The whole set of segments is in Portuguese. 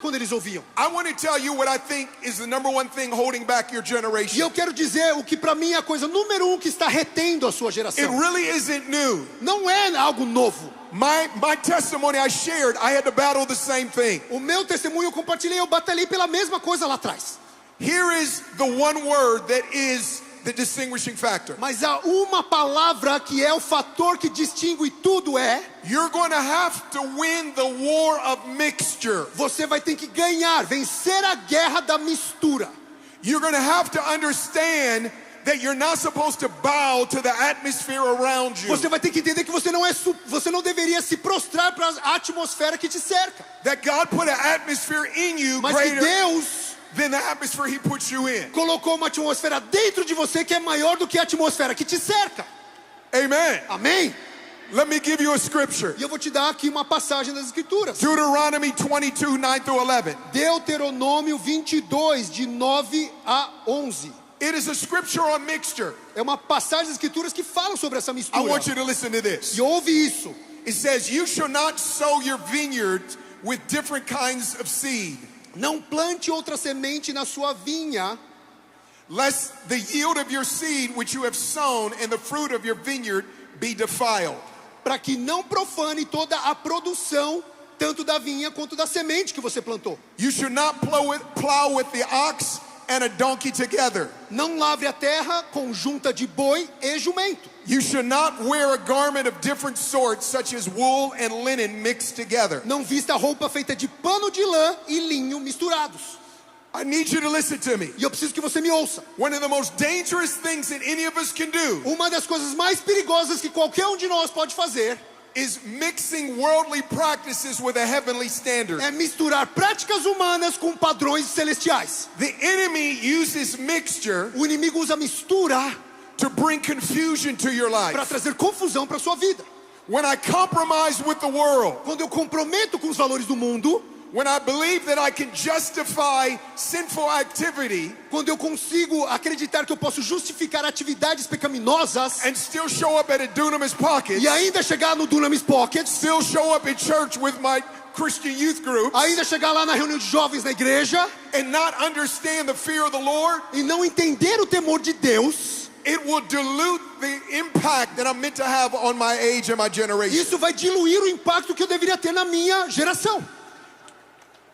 quando eles ouviam. I want to tell you what I think is the number one thing holding back your E generation. eu quero dizer o que para mim é a coisa número 1 que está retendo a sua It geração. really isn't new. Não é algo novo. My testimony I shared, I had to battle the same thing. O meu testemunho eu compartilhei, eu batalhei pela mesma coisa lá atrás. Here is the one word that is the distinguishing factor. Mas há uma palavra que é o fator que distingue tudo You're going to have to win the war of mixture. você vai ter que ganhar, vencer a guerra da mistura. You're going to have to understand that you're not supposed to bow to the atmosphere around you. Você vai ter que entender que você não deveria se prostrar para a atmosfera que te cerca. That God put an atmosphere in you Mas que greater Deus than the atmosphere He puts you in. colocou uma atmosfera dentro de você que é maior do que a atmosfera que te cerca. Amen. Amém? Let me give you a scripture. E eu vou te dar aqui uma passagem das Escrituras. Deuteronomy 22, 9 through 11. Deuteronômio 22, de 9 a 11. It is a scripture on mixture. É uma passagem das Escrituras que fala sobre essa I mistura. want you to listen to this. E ouve isso. It says, you shall not sow your vineyard with different kinds of seed, Não plante outra semente na sua vinha, lest the yield of your seed which you have sown and the fruit of your vineyard be defiled. para que não profane toda a produção, tanto da vinha quanto da semente que você plantou. You should not plow with the ox and a donkey together. Não lavre a terra com junta de boi e jumento. You should not wear a garment of different sorts, such as wool and linen mixed together. Não vista roupa feita de pano de lã e linho misturados. I need you to listen to me. E eu preciso que você me ouça. One of the most dangerous things that any of us can do Uma das coisas mais perigosas que qualquer um de nós pode fazer is mixing worldly practices with a heavenly standard. é misturar práticas humanas com padrões celestiais. The enemy uses mixture O inimigo usa mistura to bring confusion to your para life. trazer confusão para sua vida. When I compromise with the world, Quando eu comprometo com os valores do mundo, when I believe that I can justify sinful activity quando eu consigo acreditar que eu posso justificar atividades pecaminosas and still show up at a Dunamis Pocket, e ainda chegar no Dunamis Pockets, still show up at church with my Christian youth groups, ainda chegar lá na reunião de jovens na igreja and not understand the fear of the Lord, e não entender o temor de Deus, it will dilute the impact that I'm meant to have on my age and my generation. isso vai diluir o impacto que eu deveria ter na minha geração.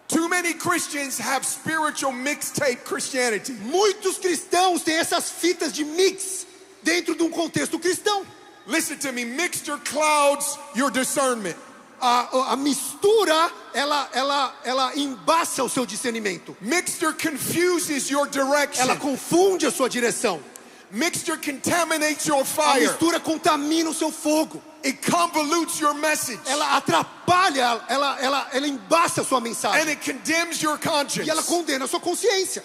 Too many Christians have spiritual mixtape Christianity. Muitos cristãos têm essas fitas de mix dentro de um contexto cristão. Listen to me, mixture clouds your discernment. A mistura, ela embaça o seu discernimento. Mixture confuses your direction. Ela confunde a sua direção. Mixture contaminates your A fire. mistura contamina o seu fogo. It convolutes your message. Ela atrapalha, ela embaça a sua mensagem. And it condemns your conscience. E ela condena a sua consciência.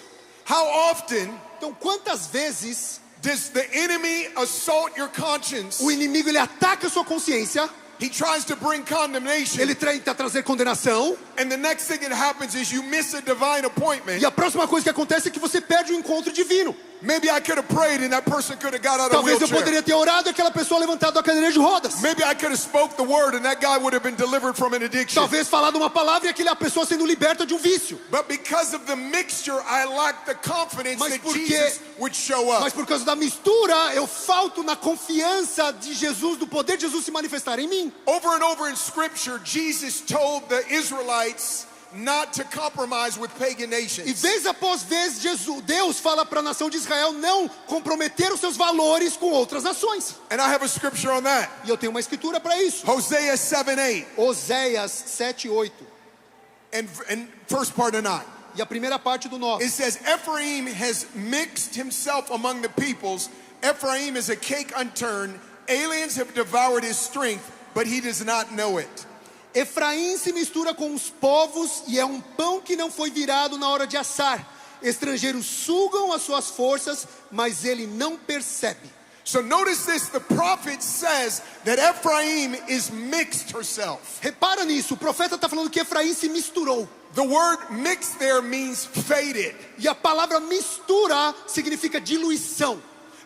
How often Então, quantas vezes does the enemy assault your conscience? o inimigo ele ataca a sua consciência, He tries to bring condemnation. ele tenta trazer condenação, And the next thing that happens is you miss a divine appointment. e a próxima coisa que acontece é que você perde o encontro divino. Maybe I could have prayed and that person could have got out of a Talvez eu wheelchair. poderia ter orado e aquela pessoa levantado da cadeira de rodas. Maybe I could have spoke the word and that guy would have been delivered from an addiction. Talvez falado uma palavra e aquela pessoa sendo liberta de um vício. But because of the mixture, I lack the confidence Mas that porque- Jesus would show up. Mas por causa da mistura, eu falto na confiança de Jesus, do poder de Jesus se manifestar em mim. Over and over in Scripture, Jesus told the Israelites not to compromise with pagan E nations. vez após vez, Deus fala para a nação de Israel não comprometer os seus valores com outras nações. And I have a scripture on that. E eu tenho uma escritura para isso. Hosea 7:8 Oséias 7:8. and first part of 9. E a primeira parte do 9. It says, Ephraim has mixed himself among the peoples. Ephraim is a cake unturned. Aliens have devoured his strength, but he does not know it. Efraim se mistura com os povos e é um pão que não foi virado na hora de assar. Estrangeiros sugam as suas forças, mas ele não percebe. So notice this, the prophet says that Ephraim is mixed herself. Repara nisso, o profeta está falando que Efraim se misturou. The word mixed there means faded. E a palavra mistura significa diluição.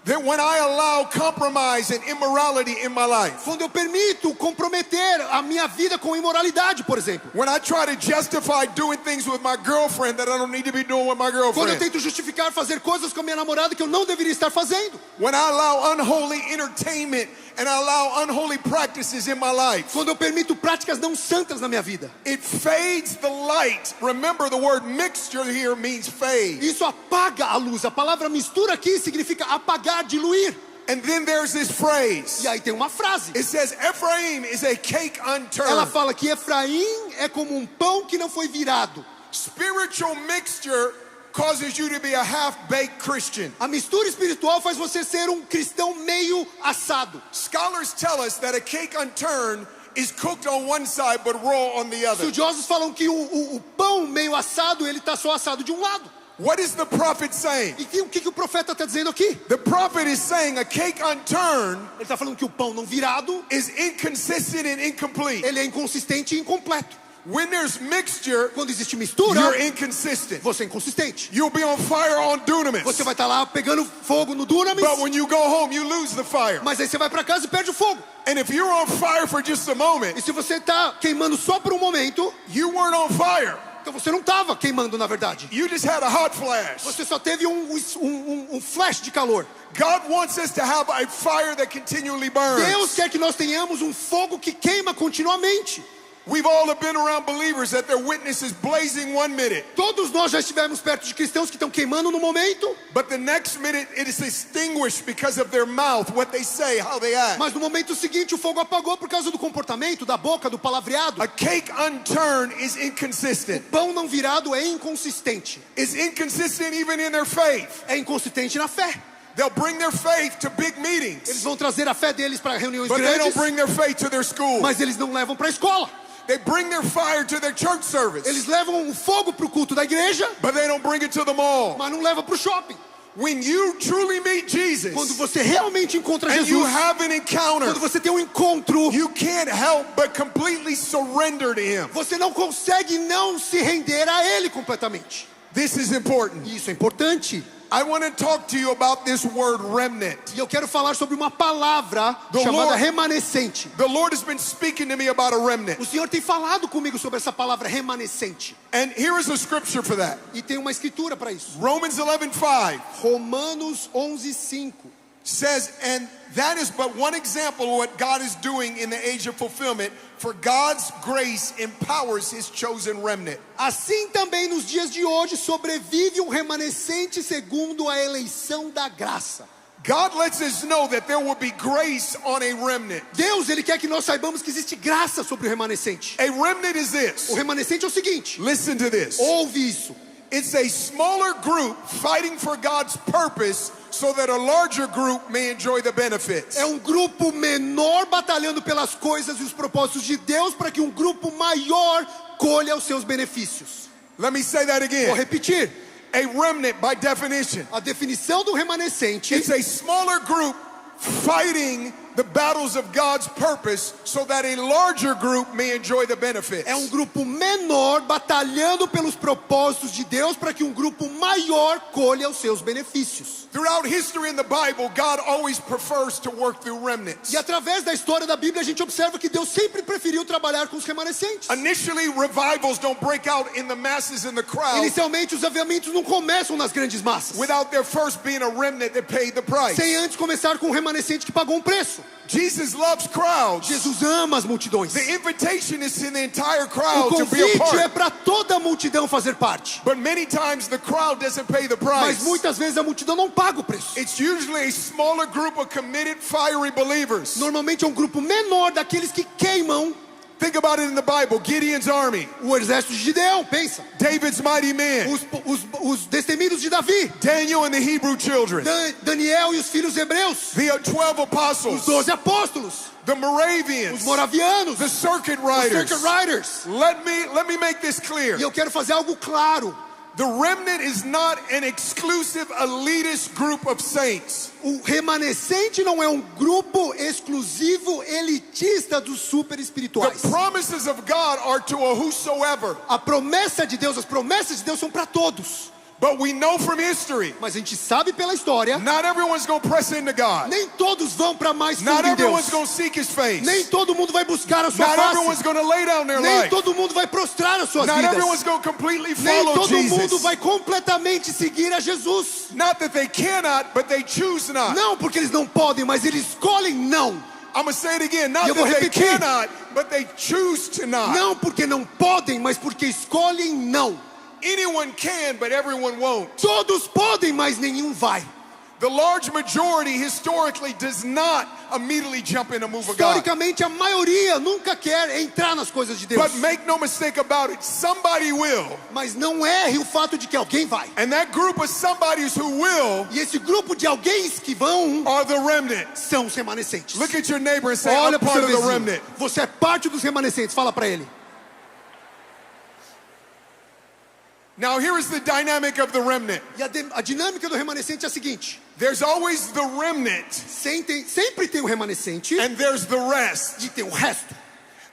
that when I allow compromise and immorality in my life, Quando eu permito comprometer a minha vida com imoralidade, por exemplo. when I try to justify doing things with my girlfriend that I don't need to be doing with my Quando eu girlfriend, tento justificar fazer coisas com a minha namorada que eu não deveria estar fazendo. when I allow unholy entertainment and I allow unholy practices in my life, Quando eu permito práticas não santas na minha vida. it fades the light. Remember, the word mixture here means fade. Isso apaga a luz. A palavra mistura aqui significa apagar, diluir. And then there's this phrase. E aí tem uma frase. It says, Ephraim is a cake Ela unturned. fala que Efraim é como um pão que não foi virado. Spiritual mixture causes you to be a half-baked Christian. A mistura espiritual faz você ser um cristão meio assado. Scholars tell us that a cake unturned is cooked on one side but raw on the other. Estudiosos falam que o pão meio assado, ele está só assado de um lado. What is the prophet saying? E o que o profeta está dizendo aqui? The prophet is saying a cake unturned Ele está falando que o pão não virado, is inconsistent and incomplete. ele é inconsistente e incompleto. When there's mixture, Quando existe mistura, you're inconsistent. você é inconsistente. You'll be on fire on dunamis. Você vai estar lá pegando fogo no dunamis, But when you go home, you lose the fire. mas aí você vai para casa e perde o fogo. And if you're on fire for just a moment, E se você está queimando só por um momento, you weren't on fire. então você não estava queimando na verdade. You just had a hot flash. Você só teve um flash de calor. God wants us to have a fire that continually burns. Deus quer que nós tenhamos um fogo que queima continuamente. We've all been around believers that their witness is blazing 1 minute, Todos nós já estivemos perto de cristãos que estão queimando no momento, but the next minute it is extinguished because of their mouth, what they say, how they act. mas no momento seguinte o fogo apagou por causa do comportamento, da boca, do palavreado. A cake unturned is inconsistent. Pão não virado é inconsistente. It's inconsistent even in their faith. É inconsistente na fé. They'll bring their faith to big Eles meetings, vão trazer a fé deles para reuniões but they don't grandes, bring their faith to their school. mas eles não levam para a escola. They bring their fire to their church service, Eles levam o fogo para o culto da igreja, but they don't bring it to the mall. mas não levam para o shopping. When you truly meet Jesus Quando você realmente encontra and you Jesus, have an encounter, quando você tem um encontro, you can't help but completely surrender to Him. você não consegue não se render a Ele completamente. This is important. E isso é importante. I want to talk to you about this word remnant. E eu quero falar sobre uma palavra The chamada Lord- remanescente. The Lord has been speaking to me about a remnant. O Senhor tem falado comigo sobre essa palavra remanescente. And here is a scripture for that. E tem uma escritura para isso. Romans 11:5 Romanos 11:5. says, and that is but one example of what God is doing in the age of fulfillment, for God's grace empowers His chosen remnant. Assim também nos dias de hoje sobrevive um remanescente segundo a eleição da graça. God lets us know that there will be grace on a remnant. Deus, Ele quer que nós saibamos que existe graça sobre o remanescente. A remnant is O this. remanescente é o seguinte, Listen to this. ouve isso. It's a smaller group fighting for God's purpose so that a larger group may enjoy the benefits. É um grupo menor batalhando pelas coisas e os propósitos de Deus para que um grupo maior colha os seus benefícios. Let me say that Vou again. repetir. A remnant, by definition, A definição do remanescente it's a smaller group fighting the battles of God's purpose so that a larger group may enjoy the benefits. é um grupo menor batalhando pelos propósitos de Deus para que um grupo maior colha os seus benefícios. Throughout history in the Bible, God always prefers to work through remnants. E através da história da Bíblia a gente observa que Deus sempre preferiu trabalhar com os remanescentes. Initially, revivals don't break out in the masses and the crowd Inicialmente os avivamentos não começam nas grandes massas, without there first being a remnant that paid the price. sem antes começar com um remanescente que pagou um preço. Jesus loves crowds. Jesus ama as multidões. The invitation is to the entire O crowd to be a convite part. é para toda a multidão fazer parte. But many times the crowd doesn't pay the Mas price. muitas vezes a multidão não paga o preço. It's usually a smaller group of committed, fiery believers. Normalmente é um grupo menor daqueles que queimam. Think about it in the Bible. Gideon's army, O exército de Gideão, pensa. David's mighty men, Os destemidos de Davi. Daniel and the Hebrew children, Daniel e os filhos hebreus. the 12 Os apostles, 12 apóstolos. the Os Moravians, moravianos. the circuit Os riders. circuit riders. Let me make this clear. E eu quero fazer algo claro. The remnant is not an exclusive elitist group of saints. O remanescente não é um grupo exclusivo elitista dos super The espirituais. promises of God are to a whosoever. A promessa de Deus, as promessas de Deus são para todos. But we know from history, Mas a gente sabe pela história, not everyone's going to press into God. nem todos vão para mais fundo Not em everyone's Deus. going to seek His face. Nem todo mundo vai buscar a sua Not everyone's face. going to lay down their Nem life. todo mundo vai prostrar as suas Not everyone's vidas. going to completely Nem follow todo mundo Jesus. vai completamente seguir a Jesus. Not that they cannot, but they choose not. Não porque eles não podem, mas eles escolhem não. I'm going to say it again. Not Eu vou that they repetir. cannot, but they choose to not. Não porque não podem, mas porque escolhem não. Anyone can, but everyone won't. Todos podem, mas nenhum vai. The large majority historically does not immediately jump in and move of God. Historicamente, a maioria nunca quer entrar nas coisas de Deus. But make no mistake about it, somebody will. Mas não erre o fato de que alguém vai. And that group of somebodies who will E esse grupo de alguém que vão are the remnant. são os remanescentes. Look at your neighbor and say, Olha I'm para o part seu of the vizinho. remnant. Você é parte dos remanescentes. Fala para ele. Now here is the dynamic of the remnant. E a dinâmica do remanescente é a seguinte. There's always the remnant Sempre tem o remanescente and there's the rest. e tem o resto.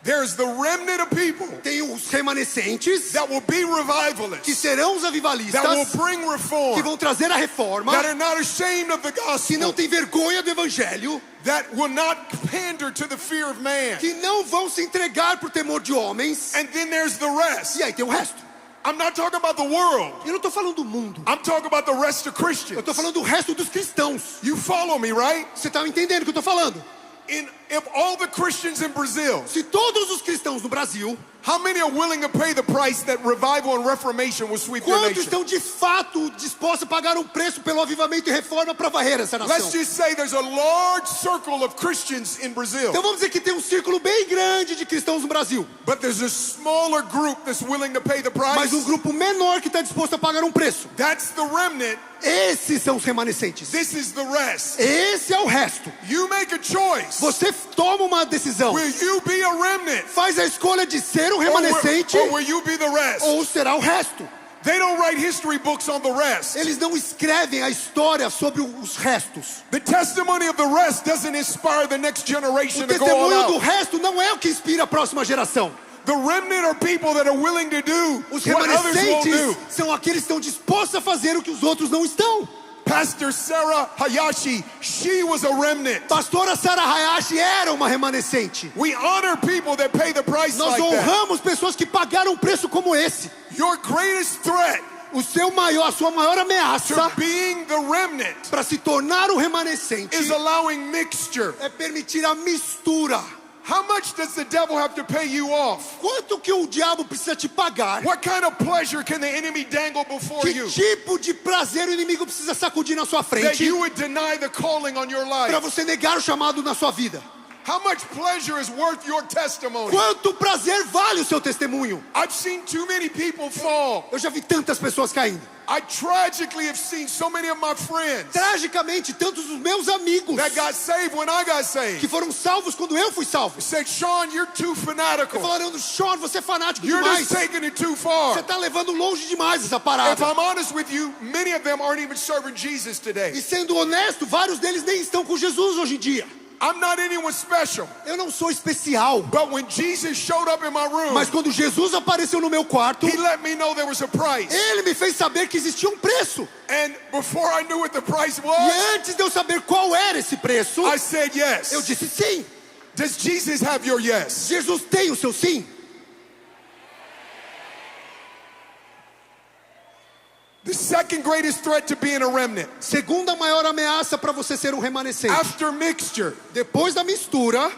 There's the remnant of people Tem os remanescentes that will be que revivalists, serão os that will avivalistas, bring que reform, vão trazer a reforma, that are not ashamed of the que não gospel, tem vergonha do evangelho, that will not pander to the fear of man. que não vão se entregar por temor de homens. And then there's the rest. E aí tem o resto. I'm not talking about the world. Eu não estou falando do mundo. I'm talking about the rest of Eu Christians. estou falando do resto dos cristãos. You follow me, right? Você está entendendo o que eu estou falando? If all the Christians in Brazil, Se todos os cristãos no Brasil, how many are willing to pay the price that revival and reformation will sweep their quantos nation? estão de fato dispostos a pagar um preço pelo avivamento e reforma para varrer essa nação? Let's just say there's a large circle of Christians in Brazil, Então vamos dizer que tem um círculo bem grande de cristãos no Brasil, but there's a smaller group that's willing to pay the mas um price. grupo menor que está disposto a pagar um preço. That's the remnant. Esses são os remanescentes. This is the rest. Esse é o resto. You make a choice. Você toma uma decisão. Will you be a remnant? Faz a escolha de ser um Or remanescente will you be the rest? ou será o resto. They don't write history books on the rest. Eles não escrevem a história sobre os restos. The testimony of the rest doesn't inspire the next O generation to go all testemunho do out. resto não é o que inspira a próxima geração. The remnant are people that are willing to do Os what others won't remanescentes do. são aqueles que estão dispostos a fazer o que os outros não estão. Pastor Sarah Hayashi, she was a remnant. Pastora Sarah Hayashi era uma remanescente. We honor people that pay the price Nós like that. honramos pessoas que pagaram um preço como esse. Your greatest threat A sua maior to ameaça being the remnant para se tornar um remanescente is allowing mixture. é permitir a mistura. How much does the devil have to pay you off? Quanto que o diabo precisa te pagar? What kind of pleasure can the enemy dangle before Que you tipo de prazer o inimigo precisa sacudir na sua that frente you would deny the calling on your para life? você negar o chamado na sua vida? How much pleasure is worth your testimony? Quanto prazer vale o seu testemunho? I've seen too many people fall. Eu já vi tantas pessoas caindo. I tragically have seen so many of my friends Tragicamente, tantos dos meus amigos that got saved when I got que saved foram salvos quando eu fui salvo. said, Sean, you're too fanatical. Falaram, Sean, você é fanático You're demais. just taking it too Você far. está levando longe demais essa If parada. I'm honest with you, many of them aren't even serving Jesus today. E sendo honesto, vários deles nem estão com Jesus hoje em dia. I'm not anyone special. Eu não sou especial. But when Jesus showed up in my room, Mas quando Jesus apareceu no meu quarto, he let me know there was a price. ele me fez saber que existia um preço. And before I knew what the price E was, antes de eu saber qual era esse preço, I said eu yes. disse sim. Does Jesus have your yes? Jesus tem o seu sim. The second greatest threat to being a remnant, Segunda maior ameaça para você ser um remanescente, after mixture, depois da mistura,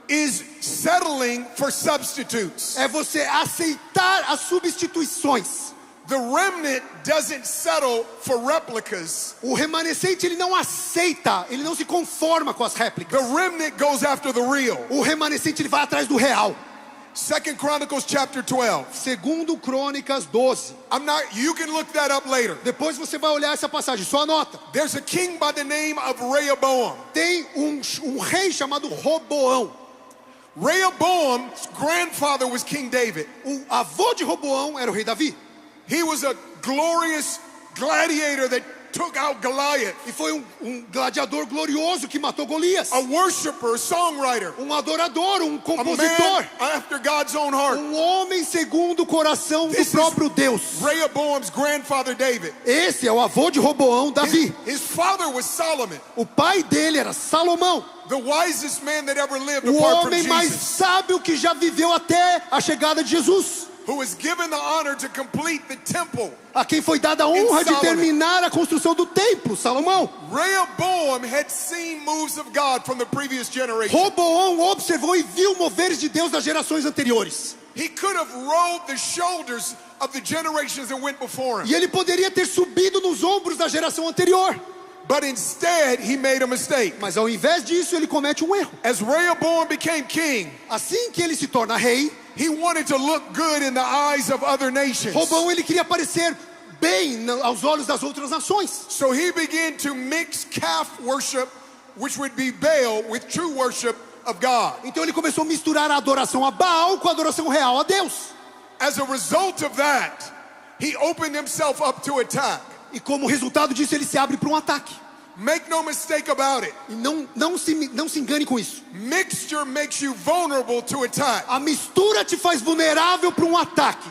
is settling for substitutes. é você aceitar as substituições. The remnant doesn't settle for replicas. O remanescente ele não aceita, ele não se conforma com as réplicas. The remnant goes after the real. O remanescente ele vai atrás do real. 2 Chronicles chapter 12. Segundo Crônicas 12. You can look that up later. Depois você vai olhar essa passagem, só anota. There's a king by the name of Rehoboam. Tem um rei chamado Roboão. Rehoboam's grandfather was King David. O avô de Roboão era o rei Davi. He was a glorious gladiator that took out Goliath. E foi um gladiador glorioso que matou Golias. A worshiper, a songwriter. Adorador, A compositor. man after God's own heart. Homem segundo o coração do próprio Deus. Rehoboam's grandfather David. Esse é o avô de Roboão, Davi. His father was Solomon. O pai dele era Salomão. The wisest man that ever lived O apart from homem mais Jesus. sábio que já viveu até a chegada de Jesus. Who was given the honor to complete the temple. A quem foi dada a honra de terminar a construção do templo, Salomão. Rehoboam had seen moves of God from the previous generation. Roboão observou e viu moveres de Deus das gerações anteriores. He could have rolled the shoulders of the generations that went before him. E ele poderia ter subido nos ombros da geração anterior. But instead, he made a mistake. Mas ao invés disso, ele comete um erro. As Rehoboam became king, Assim que ele se torna rei, he wanted to look good in the eyes of other nations. Roboão ele queria parecer bem aos olhos das outras nações. So he began to mix calf worship, which would be Baal, with true worship of God. Então ele começou a misturar a adoração a Baal com a adoração real a Deus. As a result of that, he opened himself up to attack. E como resultado disso, ele se abre para um ataque. Make no mistake about it. E não se engane com isso. Mixture makes you vulnerable to attack. A mistura te faz vulnerável para um ataque.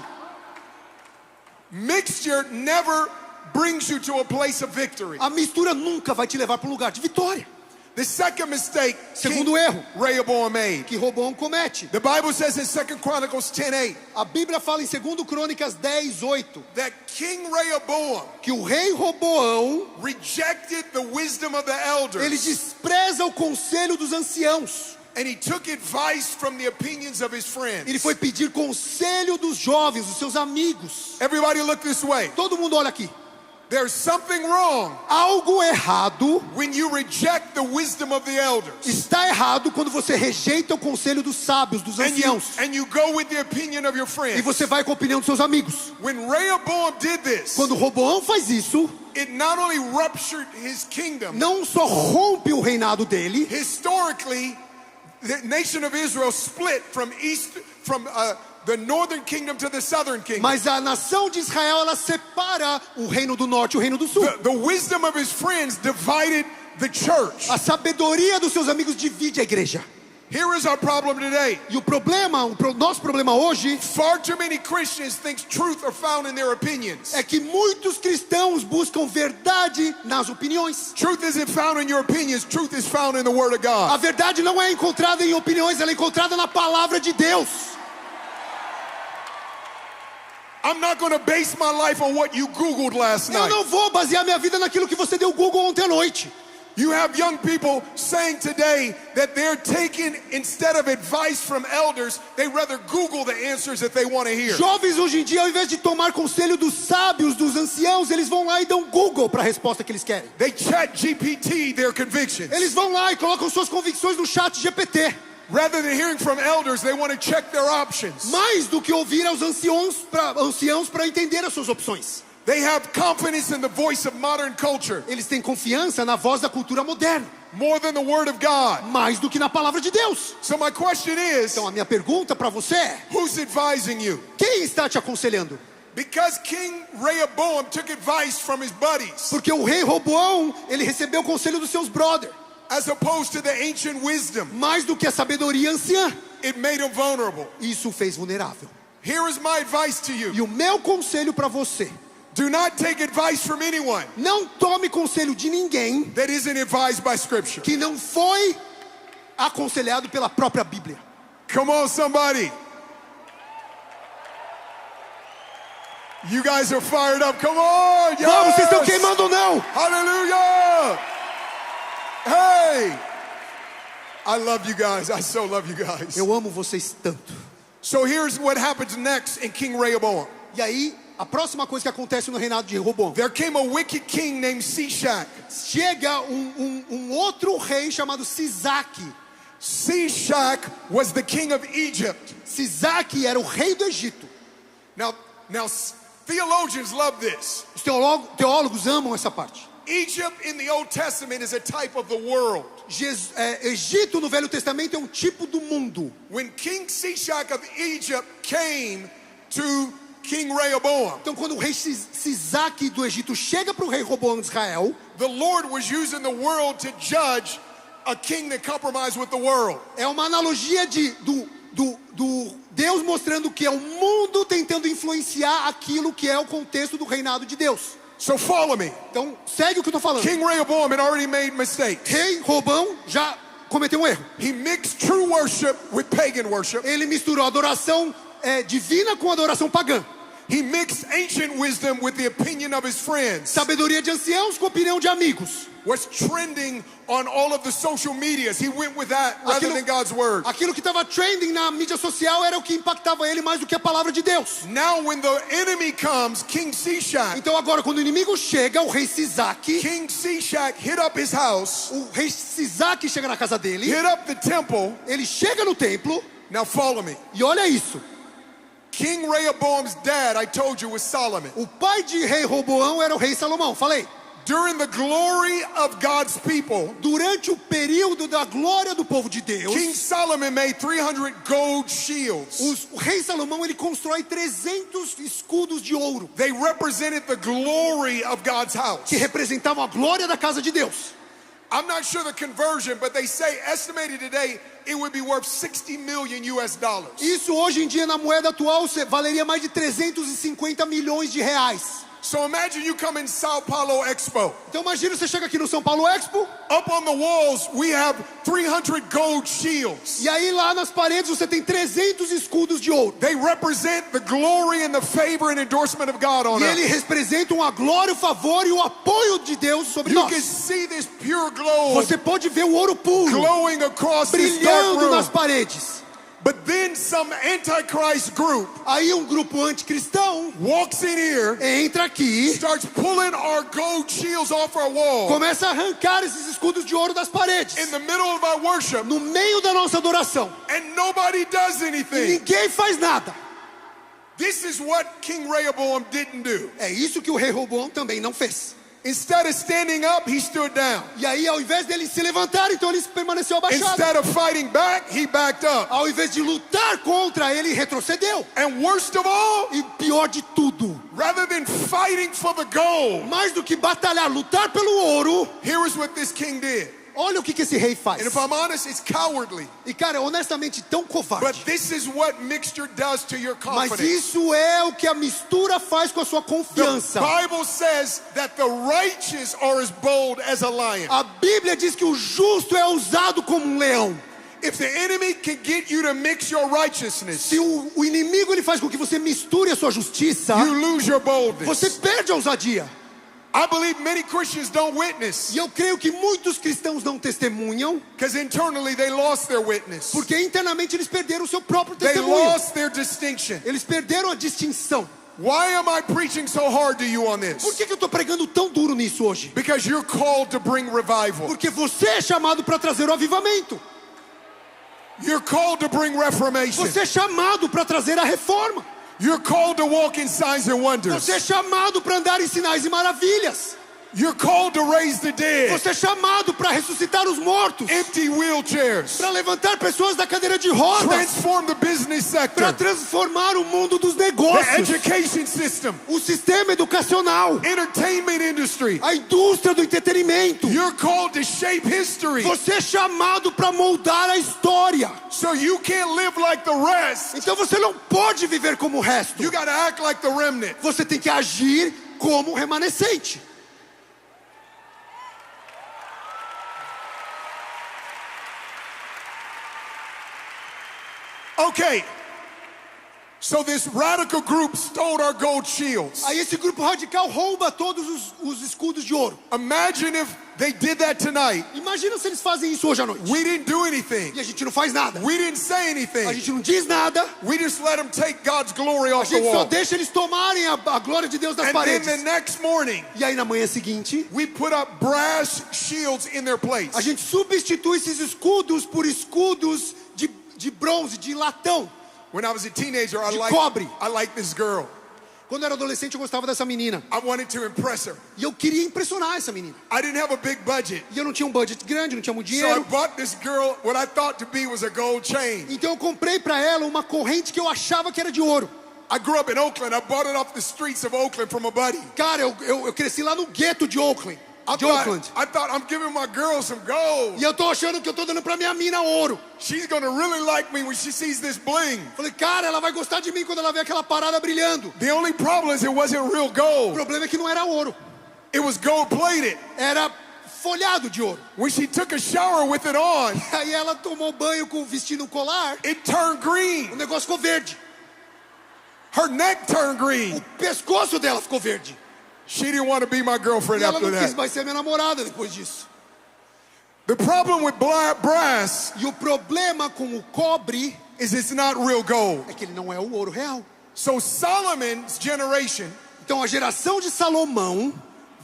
Mixture never brings you to a place of victory. A mistura nunca vai te levar para um lugar de vitória. The second mistake Segundo erro Rehoboam made. que Roboão comete. The Bible says in 2 Chronicles 10:8 A Bíblia fala em 2 Crônicas 10:8 that King Rehoboam que o rei Roboão rejected the wisdom of the ele elders despreza o conselho dos anciãos. and he took advice from the opinions of his friends. Ele foi pedir conselho dos jovens, dos seus amigos. Everybody look this way. Todo mundo olha aqui. There's something wrong Algo errado. when you reject the wisdom of the elders. Está errado quando você rejeita o conselho dos sábios, dos anciãos. And you go with the opinion of your E friends. você vai com a opinião dos seus amigos. When Rehoboam did this, Quando Roboão faz isso, it not only ruptured his kingdom, não só rompe o reinado dele, historically, the nation of Israel split from the northern kingdom to the southern kingdom. mas a nação de Israel ela separa o reino do norte e o reino do sul. The wisdom of his friends divided the church. A sabedoria dos seus amigos divide a igreja. Here is our problem today. E o nosso problema hoje Far too many Christians think truth are found in their opinions. é que muitos cristãos buscam verdade nas opiniões. Truth isn't found in your opinions. Truth is found in the Word of God. A verdade não é encontrada em opiniões, ela é encontrada na palavra de Deus. I'm not going to base my life on what you Googled last Eu night. não vou basear minha vida naquilo que você deu Google ontem à noite. You have young people saying today that they're taking, instead of advice from elders, they rather Google the answers that they want to hear. Jovens hoje em dia, ao invés de tomar conselho dos sábios, dos anciãos, eles vão lá e dão Google para a resposta que eles querem. They chat GPT their convictions. Eles vão lá e colocam suas convicções no chat GPT. Rather than hearing from elders, they want to check their options. Mais do que ouvir aos anciãos para entender as suas opções. They have confidence in the voice of modern culture Eles têm confiança na voz da cultura moderna, more than the Word of God. mais do que na palavra de Deus. So my question is, Então a minha pergunta para você é: who's advising you? quem está te aconselhando? Because King Rehoboam took advice from his buddies, Porque o rei Roboão, ele recebeu o conselho dos seus brothers, as opposed to the ancient wisdom, mais do que a sabedoria anciã. it made him vulnerable. Isso o fez vulnerável. Here is my advice to you. E o meu conselho para você: Do not take advice from anyone não tome conselho de ninguém that isn't advised by Scripture. que não foi aconselhado pela própria Bíblia. Come on, somebody. You guys are fired up. Come on. Vamos, vocês estão Yes. queimando ou não? Hallelujah. Hey. I love you guys. I so love you guys. Eu amo vocês tanto. So here's what happens next in King Rehoboam. E aí, a próxima coisa que acontece no reinado de Roboão. There came a wicked king named Shishak. Chega um outro rei chamado Sisaque. Shishak was the king of Egypt. Sisaque era o rei do Egito. Now theologians love this. Os teólogos amam essa parte. Egypt in the Old Testament is a type of the world. Egito no Velho Testamento é um tipo do mundo. When King Shishak of Egypt came to King Rehoboam. Então quando o rei Sisaque do Egito chega para o rei Roboão de Israel, The Lord was using the world to judge a king that compromised with the world. é uma analogia do Deus mostrando que é o mundo tentando influenciar aquilo que é o contexto do reinado de Deus. So follow me. Então segue o que eu estou falando. King Rehoboam had already made mistakes. Rei Roboão já cometeu um erro. He mixed true worship with pagan worship. Ele misturou adoração divina com adoração pagã. He mixed ancient wisdom with the opinion of his friends. Sabedoria de anciãos com opinião de amigos. What's trending on all of the social medias, he went with that rather than God's word. Aquilo que estava trending na mídia social era o que impactava ele mais do que a palavra de Deus. Now when the enemy comes, King Shishak Então agora quando o inimigo chega, o rei Sisaque, hit up his house, o rei Sisaque chega na casa dele, hit up the temple. ele chega no templo Now follow me. e olha isso. King Rehoboam's dad, I told you, was Solomon. O pai de rei Roboão era o rei Salomão, falei. During the glory of God's people, Durante o período da glória do povo de Deus, King Solomon made 300 gold shields. o rei Salomão ele constrói 300 escudos de ouro They represented the glory of God's house. que representavam a glória da casa de Deus. I'm not sure the conversion, but they say estimated today it would be worth 60 million US dollars. Isso hoje em dia na moeda atual valeria mais de 350 milhões de reais. So imagine you come in Sao Paulo Expo. Então imagina você chega aqui no São Paulo Expo Up on the walls, we have 300 gold shields. e aí lá nas paredes você tem 300 escudos de ouro. They represent the glory and the favor and endorsement of God on E us. eles representam a glória, o favor e o apoio de Deus sobre You can nós. see this pure glow Você pode ver o ouro puro glowing across this dark brilhando nas room. paredes. But then some antichrist group Aí grupo anticristão walks in here, entra aqui, starts pulling our gold shields off our wall. começa a arrancar esses escudos de ouro das paredes, In the middle of our worship, no meio da nossa adoração. and nobody does E anything. ninguém faz nada. This is what King Rehoboam didn't do. É isso que o rei Roboão também não fez. Instead of standing up, he stood down. E aí, ao invés dele se levantar, então ele permaneceu abaixado. Instead of fighting back, he backed up. Ao invés de lutar contra, ele retrocedeu. And worst of all, E pior de tudo, rather than fighting for the gold, mais do que batalhar, lutar pelo ouro, here is what this king did. olha o que esse rei faz. And if I'm honest, it's cowardly. E cara, honestamente, tão But covarde. this is what mixture does to your Mas confidence. isso é o que a mistura faz com a sua The confiança. Bible says that the righteous are as bold as a lion. A Bíblia diz que o justo é usado como um leão. If the enemy can get you to mix your righteousness, Se o inimigo ele faz com que você misture a sua justiça, you lose your boldness. você perde a ousadia. I believe many Christians don't witness E eu creio que muitos cristãos não testemunham, because internally they lost their witness. porque internamente eles perderam o seu próprio They testemunho. lost their distinction. Eles perderam a distinção. Why am I preaching so hard to you on Por this? que eu estou pregando tão duro nisso hoje? Because you're called to bring revival. Porque você é chamado para trazer o avivamento. You're called to bring reformation. Você é chamado para trazer a reforma. You're called to walk in signs and wonders. Você é chamado para andar em sinais e maravilhas. You're called to raise the dead. Você é chamado para ressuscitar os mortos. Empty wheelchairs. Para levantar pessoas da cadeira de rodas. Transform the business Para sector. transformar o mundo dos The negócios. education system. O sistema educacional. Entertainment industry. A indústria do entretenimento. You're called to shape history. Você é chamado para moldar a história. So you can't live like the rest. Então você não pode viver como o resto. You got to act like the remnant. Você tem que agir como o remanescente. Okay. So this radical group stole our gold shields. Aí esse grupo radical rouba todos os escudos de ouro. Imagine if they did that tonight. Imagina se eles fazem isso hoje à noite. We didn't do anything. E a gente não faz nada. We didn't say A anything. gente não diz nada. We just let them take God's glory A off the gente só wall. deixa eles tomarem a glória de Deus das And then the paredes. next morning, E aí na manhã seguinte, we put up brass shields in their place. a gente substitui esses escudos por escudos de bronze, de latão. When I was a teenager, I cobre. liked this girl. Quando eu era adolescente, eu gostava dessa menina. I wanted to impress her. E eu queria impressionar essa menina. I didn't have a big budget. E eu não tinha um budget grande, não tinha muito So I dinheiro. bought this girl what I thought to be was a gold chain. Então eu comprei pra ela uma corrente que eu achava que era de ouro. I grew up in Oakland. I bought it off the streets of Oakland from a buddy. Cara, eu cresci lá no gueto de Oakland. I thought I'm giving my girl some gold. E eu tô achando que eu tô dando pra minha mina ouro. She's gonna really like me when she sees this bling. Falei, cara, ela vai gostar de mim quando ela ver aquela parada brilhando. The only problem is it wasn't real O gold. problema é que não era ouro. It was gold plated. Era folhado de ouro. When she took a shower with it on, Aí ela tomou banho com vestindo um colar. it turned O green. negócio ficou verde. Her neck turned green. O pescoço dela ficou verde. She didn't want to be my girlfriend E ela after não quis that. mais ser minha namorada depois disso. The problem with brass E o problema com o cobre is it's not real gold. é que ele não é o ouro real. So Solomon's generation, Então a geração de Salomão,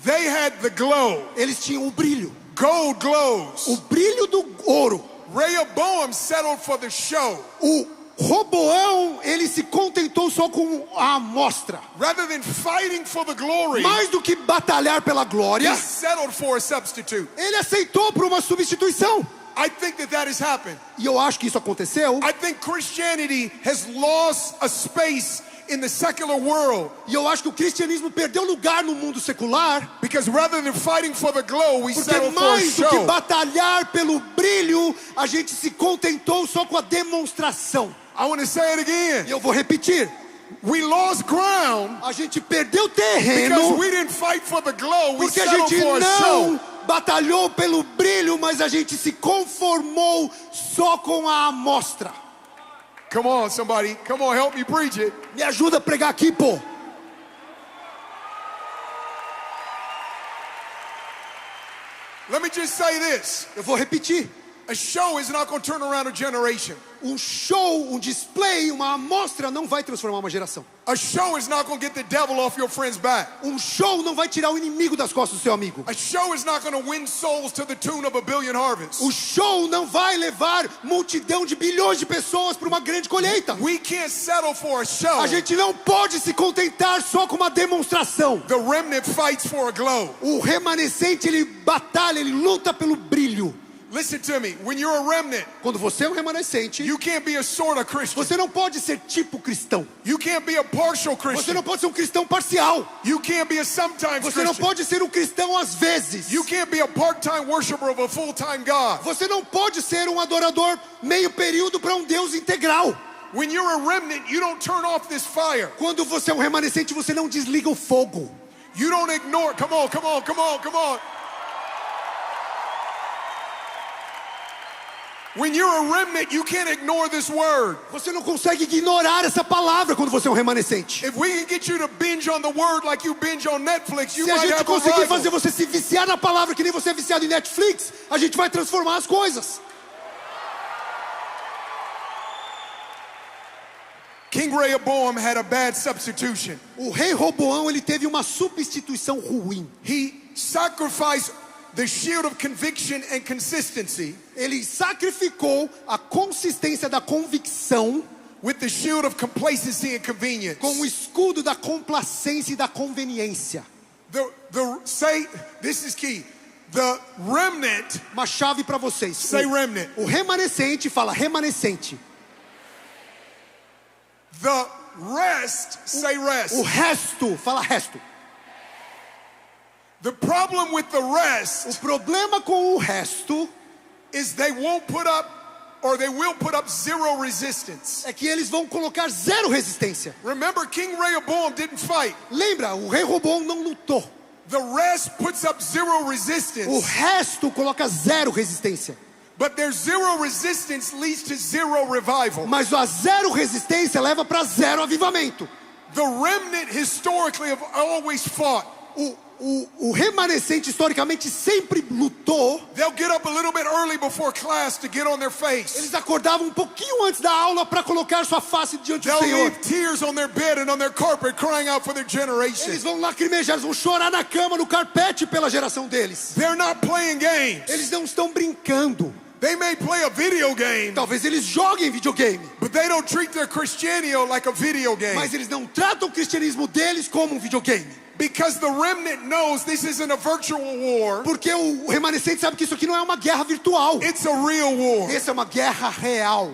they had the glow. eles tinham o brilho. Gold glows. O brilho do ouro. Rehoboam settled for the show. O Roboão, ele se contentou só com a amostra. Rather than fighting for the glory, Mais do que batalhar pela glória, he settled for a substitute. ele aceitou por uma substituição. I think that has happened. E eu acho que isso aconteceu. I think Christianity has lost a space in the secular world E eu acho que o cristianismo perdeu lugar no mundo secular. because rather than fighting for the glow, we Porque settled for a mais do que show. batalhar pelo brilho, a gente se contentou só com a demonstração. I want to say it again. E eu vou repetir. We lost ground A gente perdeu because terreno we didn't fight for the glow. We porque a settled gente for a não show. batalhou pelo brilho, mas a gente se conformou só com a amostra. Come on, somebody. Come on, help me preach it. Me ajuda a pregar aqui, pô. Let me just say this. Eu vou repetir. A show is not going to turn around a generation. Um show, um display, uma amostra não vai transformar uma geração. A show is not going to get the devil off your friend's back. Um show não vai tirar o inimigo das costas do seu amigo. A show is not going to win souls to the tune of 1 billion harvests. O show não vai levar multidão de bilhões de pessoas para uma grande colheita. We can't settle for a show. A gente não pode se contentar só com uma demonstração. The remnant fights for a glow. O remanescente, ele batalha, ele luta pelo brilho. Listen to me. When you're a remnant, Quando você é um remanescente, you can't be a sort of Christian. você não pode ser tipo cristão. You can't be a partial Você Christian. não pode ser um cristão parcial. You can't be a sometimes Você não Christian. pode ser um cristão às vezes. You can't be a part-time worshiper of a full-time God. Você não pode ser um adorador meio período para um Deus integral. When you're a remnant, you don't turn off this fire. Quando você é um remanescente, você não desliga o fogo. You don't ignore. Come on, come on, come on, come on. When you're a remnant, you can't ignore this word. Você não consegue ignorar essa palavra quando você é um remanescente. If we can get you to binge on the word like you binge on Netflix, you Se a might gente have a conseguir fazer revival. você se viciar na palavra que nem você é viciado em Netflix, a gente vai transformar as coisas. King Rehoboam had a bad substitution. O rei Roboão, ele teve uma substituição ruim. He sacrificed the shield of conviction and consistency Ele sacrificou a consistência da convicção with the shield of complacency and convenience. com o escudo da complacência e da conveniência. Say, this is key. The remnant, Uma chave para vocês. say remnant. O remanescente fala remanescente. The rest, say rest. O resto fala resto. The problem with the O rest problema com o resto is they won't put up, or they will put up zero resistance. é que eles vão colocar zero resistência. Remember, King Rehoboam didn't fight. Lembra, o rei Roboão não lutou. The rest puts up zero O resistance. resto coloca zero resistência. But their zero resistance leads to zero revival. Mas a zero resistência leva para zero avivamento. The remnant historically have always fought. O remanescente historicamente sempre lutou. They'll get up a little bit early before class to get on their face. Eles acordavam um pouquinho antes da aula para colocar sua face diante do They'll Senhor. leave tears on their bed and on their carpet crying out for their generation. Eles vão lacrimejar, eles vão chorar na cama, no carpete pela geração deles. They're not playing games. Eles não estão brincando. They may play a video game, Talvez eles joguem videogame, but they don't treat their Christianity like a video game. mas eles não tratam o cristianismo deles como um videogame. Because the remnant knows this isn't a virtual war. Porque o remanescente sabe que isso aqui não é uma guerra virtual. It's a real war. Essa é uma guerra real.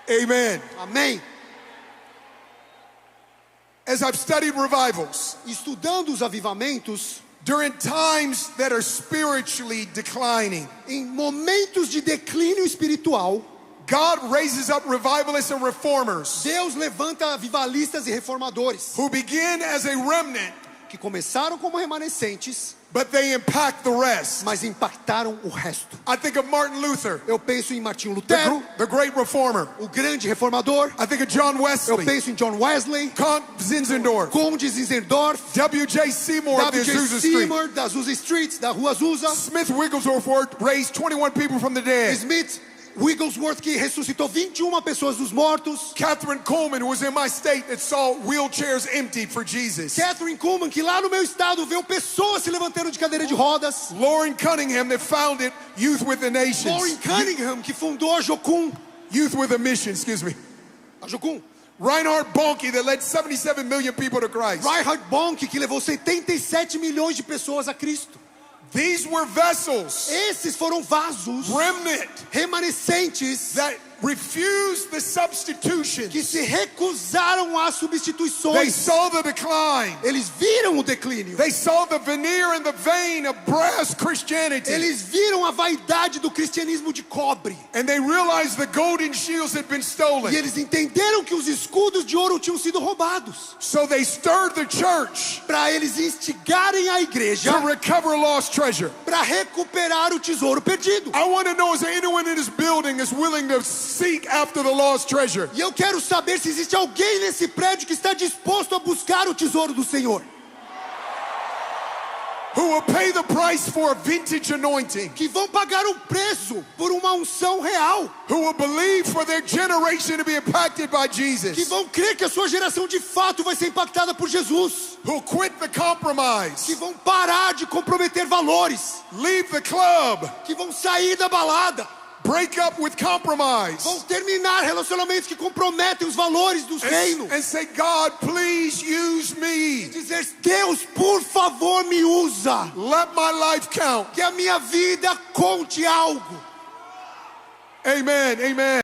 Amen. Amém? as I've studied revivals, estudando os avivamentos, during times that are spiritually declining, em momentos de declínio espiritual, God raises up revivalists and reformers Deus levanta avivalistas e reformadores who begin as a remnant, que começaram como remanescentes, but they impact the rest. mas impactaram o resto. I think of Martin Luther, Eu penso em Martinho Lutero, the great reformer. o grande reformador. I think of John Eu Wesley, penso em John Wesley, Count Zinzendorf, Conde Zinzendorf, W.J. Seymour of the W.J. Azusa Street. Seymour da Azusa Street, da Rua Azusa, Smith Wigglesworth raised 21 people from the dead. Smith Wigglesworth, que ressuscitou 21 pessoas dos mortos, Catherine Coleman, who was in my state, that saw wheelchairs empty for Jesus. Catherine Kuhlman, que lá no meu estado viu pessoas se levantando de cadeira de rodas, Lauren Cunningham, that founded Youth with the Lauren Nations. Cunningham, que fundou a Jocum, Youth with a Mission, excuse me. a Jocum, Reinhard Bonnke, that led 77 million people to Christ. Reinhard Bonnke, que levou 77 milhões de pessoas a Cristo. These were vessels, Esses foram vasos remnant, remanescentes that refused the substitution. que se recusaram às They substituições. saw the decline. Eles viram o declínio. They saw the veneer and the vein of brass Christianity. Eles viram a vaidade do cristianismo de cobre. And they realized the golden shields had been E stolen. eles entenderam que os escudos de ouro tinham sido roubados. So they stirred the church Para eles instigarem a igreja to recover lost treasure. para recuperar o tesouro perdido. I want to know, is there anyone in this building that's willing to seek after the lost treasure? E eu quero saber se existe alguém nesse prédio que está disposto a buscar o tesouro do Senhor. Who will pay the price for a vintage anointing? Que vão pagar um preço por uma unção real. Who will believe for their generation to be impacted by Que Jesus? vão crer que a sua geração de fato vai ser impactada por Jesus. Who will quit the compromise? Que vão parar de comprometer valores. Leave the club? Que vão sair da balada. Break up with compromise? Vão terminar relacionamentos que comprometem os valores do reino. And say, God, please use me. Dizer, Deus, por favor, me usa. Let my life count. Que a minha vida conte algo. Amen. Amen.